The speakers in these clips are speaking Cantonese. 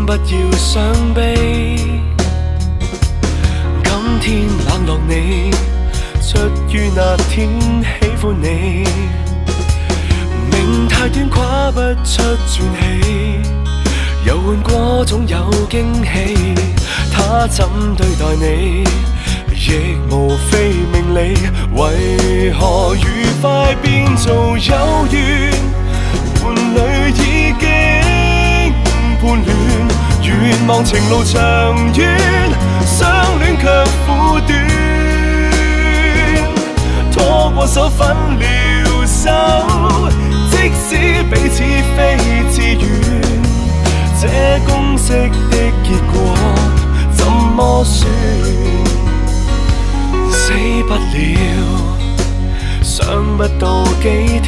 不要傷悲。今天冷落你，出於那天喜歡你。命太短，跨不出傳奇，遊玩過總有驚喜。他怎對待你，亦無非命理。為何愉快變做有緣？伴侶已經叛亂，願望情路長遠，相戀卻苦短。拖過手分了手，即使彼此非自願，這公式的結果怎麼算？死不了，想不到幾天。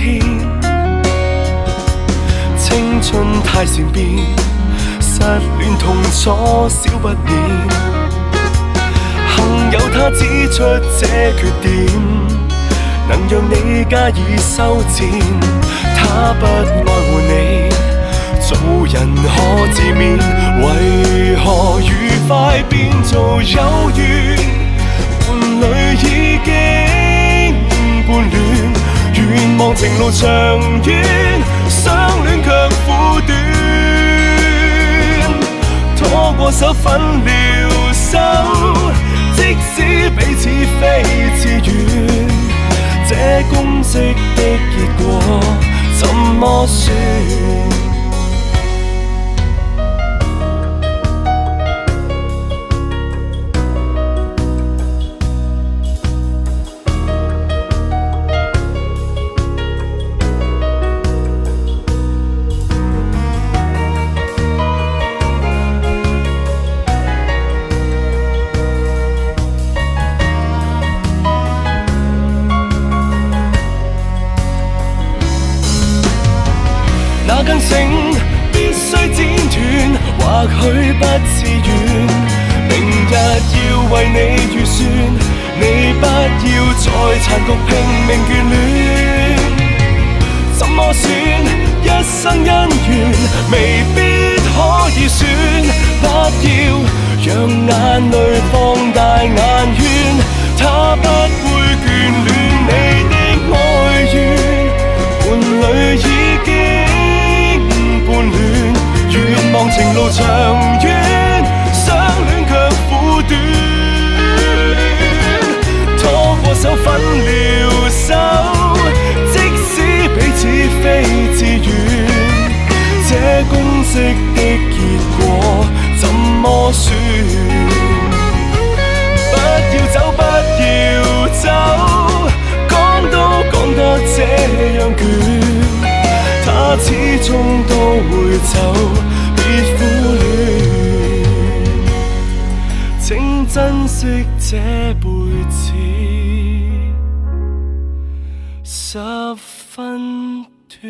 青春太善變，失戀痛楚少不免。幸有他指出這缺點，能讓你加以修剪。他不愛護你，做人可自勉。為何愉快變做有緣？伴侶已經叛亂，願望情路長遠，相戀卻苦短。拖過手分了手，即使彼此非自願，這公式的結果怎麼算？那根繩必須剪斷，或許不自願。明日要為你預算，你不要再殘局拼命眷戀。怎麼算一生恩怨，未必可以算。不要讓眼淚放大眼圈，他不會眷戀你的哀怨。伴侶已經叛亂，願望情路長遠，相戀卻苦短。拖過手分了手，即使彼此非自願，這公式的結果怎麼算？不要走，不要走，講都講得這樣倦。他始終都會走，別苦戀，請珍惜這輩子十分短。